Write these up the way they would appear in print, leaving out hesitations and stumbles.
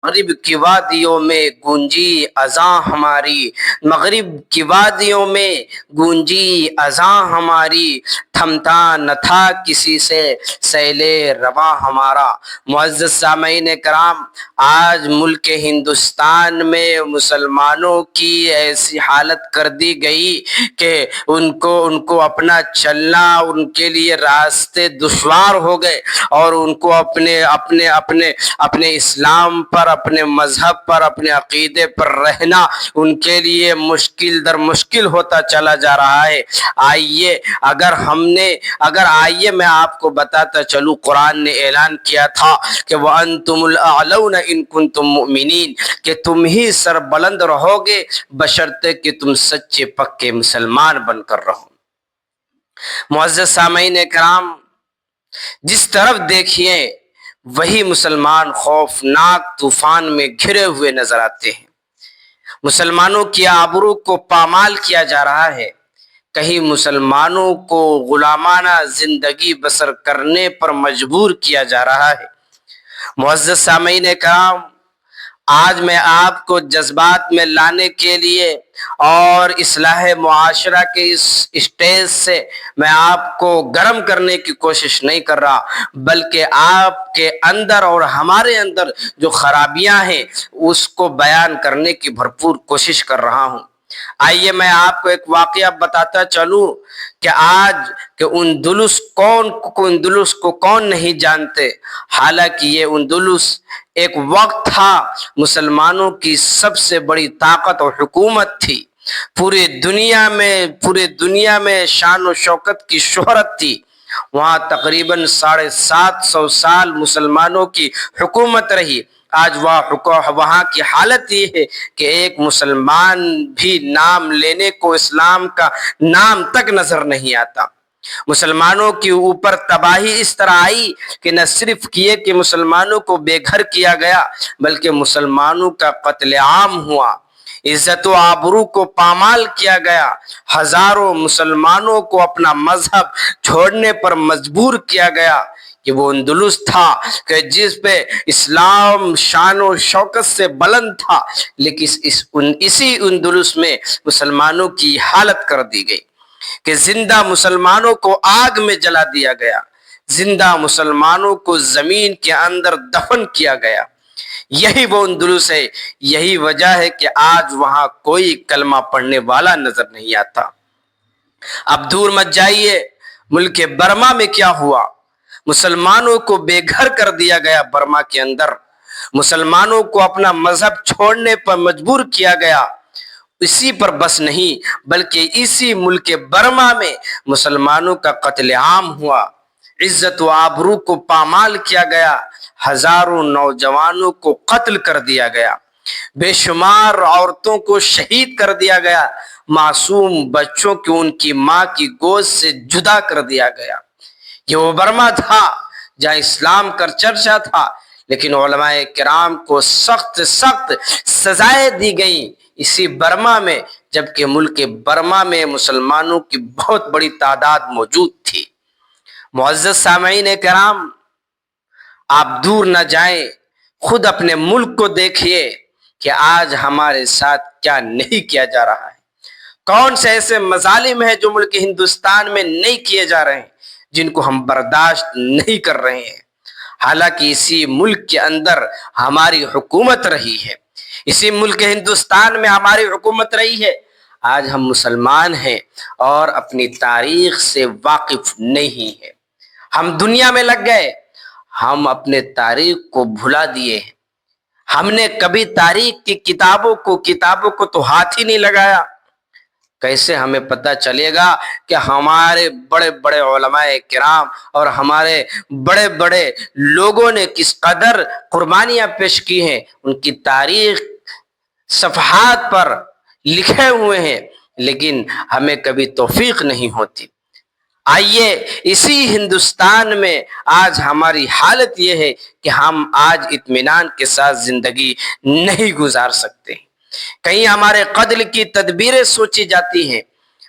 مغرب کی وادیوں میں گونجی اذاں ہماری، مغرب کی وادیوں میں گونجی اذاں ہماری، تھمتا نہ تھا کسی سے سیل رواں ہمارا۔ معزز سامعین کرام، آج ملک ہندوستان میں مسلمانوں کی ایسی حالت کر دی گئی کہ ان کو اپنا چلنا، ان کے لیے راستے دشوار ہو گئے، اور ان کو اپنے اسلام پر، اپنے مذہب پر، اپنے عقیدے پر رہنا ان کے لیے مشکل در مشکل ہوتا چلا جا رہا ہے۔ آئیے میں آپ کو بتاتا چلوں، قرآن نے اعلان کیا تھا کہ وَأَنْتُمُ الْأَعْلَوْنَ إِن كُنتُم مُؤْمِنِينَ، کہ تم ہی سربلند رہو گے بشرطے کہ تم سچے پکے مسلمان بن کر رہو۔ معزز سامعین کرام، جس طرف دیکھیے وہی مسلمان خوفناک طوفان میں گھرے ہوئے نظر آتے ہیں۔ مسلمانوں کی آبرو کو پامال کیا جا رہا ہے، کہیں مسلمانوں کو غلامانہ زندگی بسر کرنے پر مجبور کیا جا رہا ہے۔ معزز سامعین کرام، آج میں آپ کو جذبات میں لانے کے لیے اور اصلاح معاشرہ کے اس اسٹیج سے میں آپ کو گرم کرنے کی کوشش نہیں کر رہا، بلکہ آپ کے اندر اور ہمارے اندر جو خرابیاں ہیں اس کو بیان کرنے کی بھرپور کوشش کر رہا ہوں۔ آئیے میں آپ کو ایک واقعہ بتاتا چلوں کہ آج کہ اندلس کو کون نہیں جانتے، حالانکہ یہ اندلس ایک وقت تھا مسلمانوں کی سب سے بڑی طاقت اور حکومت تھی، پورے دنیا میں شان و شوکت کی شہرت تھی۔ وہاں تقریباً 750 سال مسلمانوں کی حکومت رہی۔ آج وہاں کی حالت یہ ہے کہ ایک مسلمان بھی نام لینے کو اسلام کا نام تک نظر نہیں آتا۔ مسلمانوں کے اوپر تباہی اس طرح آئی کہ نہ صرف یہ کہ مسلمانوں کو بے گھر کیا گیا، بلکہ مسلمانوں کا قتل عام ہوا، عزت و آبرو کو پامال کیا گیا، ہزاروں مسلمانوں کو اپنا مذہب چھوڑنے پر مجبور کیا گیا۔ کہ وہ اندلس تھا کہ جس پہ اسلام شان و شوکت سے بلند تھا، لیکن اسی اندلس میں مسلمانوں کی حالت کر دی گئی کہ زندہ مسلمانوں کو آگ میں جلا دیا گیا، زندہ مسلمانوں کو زمین کے اندر دفن کیا گیا۔ یہی وہ اندلس ہے، یہی وجہ ہے کہ آج وہاں کوئی کلمہ پڑھنے والا نظر نہیں آتا۔ اب دور مت جائیے، ملک برما میں کیا ہوا؟ مسلمانوں کو بے گھر کر دیا گیا۔ برما کے اندر مسلمانوں کو اپنا مذہب چھوڑنے پر مجبور کیا گیا۔ اسی پر بس نہیں، بلکہ اسی ملک برما میں مسلمانوں کا قتل عام ہوا، عزت و آبرو کو پامال کیا گیا، ہزاروں نوجوانوں کو قتل کر دیا گیا، بے شمار عورتوں کو شہید کر دیا گیا، معصوم بچوں کو ان کی ماں کی گود سے جدا کر دیا گیا۔ یہ وہ برما تھا جہاں اسلام کا چرچا تھا، لیکن علماء کرام کو سخت سزائیں دی گئیں اسی برما میں، جبکہ ملک برما میں مسلمانوں کی بہت بڑی تعداد موجود تھی۔ معزز سامعین کرام، آپ دور نہ جائیں، خود اپنے ملک کو دیکھیے کہ آج ہمارے ساتھ کیا نہیں کیا جا رہا ہے۔ کون سے ایسے مظالم ہیں جو ملک ہندوستان میں نہیں کیے جا رہے ہیں، جن کو ہم برداشت نہیں کر رہے ہیں، حالانکہ اسی ملک کے اندر ہماری حکومت رہی ہے، اسی ملک ہندوستان میں ہماری حکومت رہی ہے۔ آج ہم مسلمان ہیں اور اپنی تاریخ سے واقف نہیں ہیں، ہم دنیا میں لگ گئے، ہم اپنے تاریخ کو بھلا دیے ہیں۔ ہم نے کبھی تاریخ کی کتابوں کو تو ہاتھ ہی نہیں لگایا۔ کیسے ہمیں پتہ چلے گا کہ ہمارے بڑے بڑے علماء کرام اور ہمارے بڑے بڑے لوگوں نے کس قدر قربانیاں پیش کی ہیں؟ ان کی تاریخ صفحات پر لکھے ہوئے ہیں، لیکن ہمیں کبھی توفیق نہیں ہوتی۔ آئیے اسی ہندوستان میں آج ہماری حالت یہ ہے کہ ہم آج اطمینان کے ساتھ زندگی نہیں گزار سکتے۔ کہیں ہمارے قتل کی تدبیریں سوچی جاتی ہیں،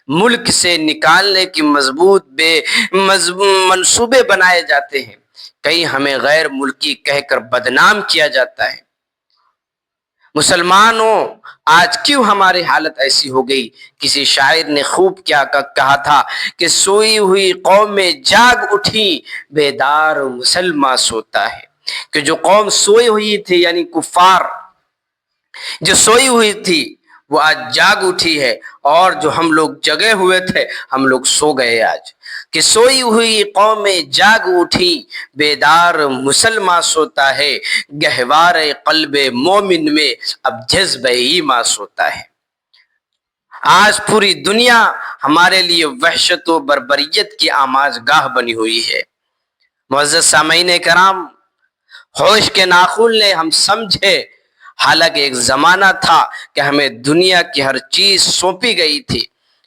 ملک سے نکالنے کی مضبوط منصوبے بنائے جاتے ہیں، کہیں ہمیں غیر ملکی کہہ کر بدنام کیا جاتا ہے۔ مسلمانوں آج کیوں ہماری حالت ایسی ہو گئی؟ کسی شاعر نے خوب کیا کہا تھا کہ سوئی ہوئی قوم میں جاگ اٹھی بیدار مسلمان سوتا ہے، کہ جو قوم سوئی ہوئی تھی یعنی کفار جو سوئی ہوئی تھی وہ آج جاگ اٹھی ہے، اور جو ہم لوگ جگے ہوئے تھے ہم لوگ سو گئے آج، کہ سوئی ہوئی قوم میں جاگ اٹھی بیدار مسلمان سوتا ہے، گہوار قلب مومن میں اب جذب ایمان سوتا ہے۔ آج پوری دنیا ہمارے لیے وحشت و بربریت کی آماج گاہ بنی ہوئی ہے۔ معزز سامعین کرام، ہوش کے ناخن نے ہم سمجھے، حالانکہ ایک زمانہ تھا کہ ہمیں دنیا کی ہر چیز سونپی گئی تھی،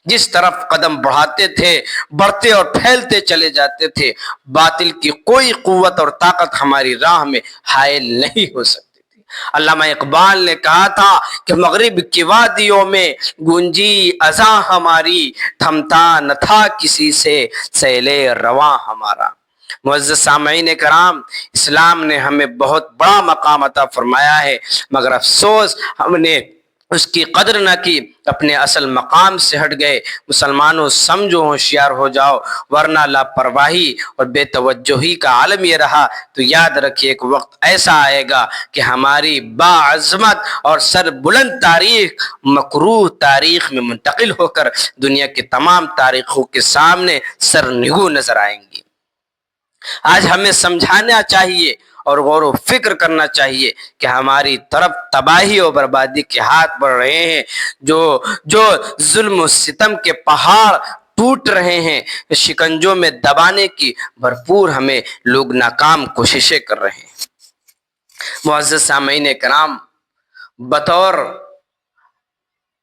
جس طرف قدم بڑھاتے تھے بڑھتے اور پھیلتے چلے جاتے تھے، باطل کی کوئی قوت اور طاقت ہماری راہ میں حائل نہیں ہو سکتی تھی۔ علامہ اقبال نے کہا تھا کہ مغرب کی وادیوں میں گونجی اذاں ہماری، تھمتا نہ تھا کسی سے سیل رواں ہمارا۔ معزز سامعین کرام، اسلام نے ہمیں بہت بڑا مقام عطا فرمایا ہے، مگر افسوس ہم نے اس کی قدر نہ کی، اپنے اصل مقام سے ہٹ گئے۔ مسلمانوں سمجھو، ہوشیار ہو جاؤ، ورنہ لاپرواہی اور بے توجہی کا عالم یہ رہا تو یاد رکھیے ایک وقت ایسا آئے گا کہ ہماری باعظمت اور سر بلند تاریخ مکروہ تاریخ میں منتقل ہو کر دنیا کے تمام تاریخوں کے سامنے سر نگو نظر آئیں گی۔ آج ہمیں سمجھانا چاہیے اور غور و فکر کرنا چاہیے کہ ہماری طرف تباہی اور بربادی کے ہاتھ بڑھ رہے ہیں، جو ظلم و ستم کے پہاڑ ٹوٹ رہے ہیں، شکنجوں میں دبانے کی بھرپور ہمیں لوگ ناکام کوششیں کر رہے ہیں۔ معزز سامعین کرام، بطور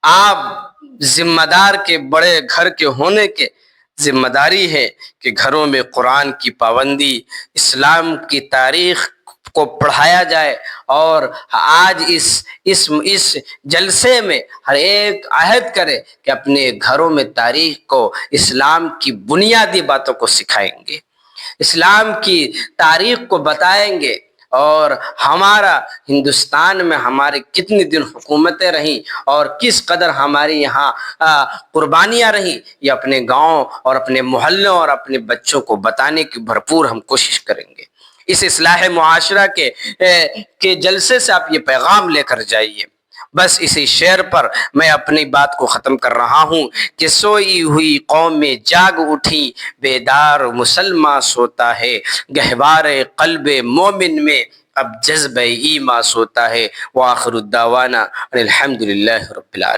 آپ ذمہ دار کے بڑے گھر کے ہونے کے ذمہ داری ہے کہ گھروں میں قرآن کی پابندی، اسلام کی تاریخ کو پڑھایا جائے، اور آج اس جلسے میں ہر ایک عہد کرے کہ اپنے گھروں میں تاریخ کو، اسلام کی بنیادی باتوں کو سکھائیں گے، اسلام کی تاریخ کو بتائیں گے، اور ہمارا ہندوستان میں ہمارے کتنے دن حکومتیں رہیں اور کس قدر ہمارے یہاں قربانیاں رہیں، یہ اپنے گاؤں اور اپنے محلوں اور اپنے بچوں کو بتانے کی بھرپور ہم کوشش کریں گے۔ اس اصلاح معاشرہ کے جلسے سے آپ یہ پیغام لے کر جائیے۔ بس اسی شعر پر میں اپنی بات کو ختم کر رہا ہوں کہ سوئی ہوئی قوم میں جاگ اٹھی بیدار مسلمان سوتا ہے، گہوار قلب مومن میں اب جذب ایمان سوتا ہے۔ وآخر الدعوانا الحمدللہ رب العالمین۔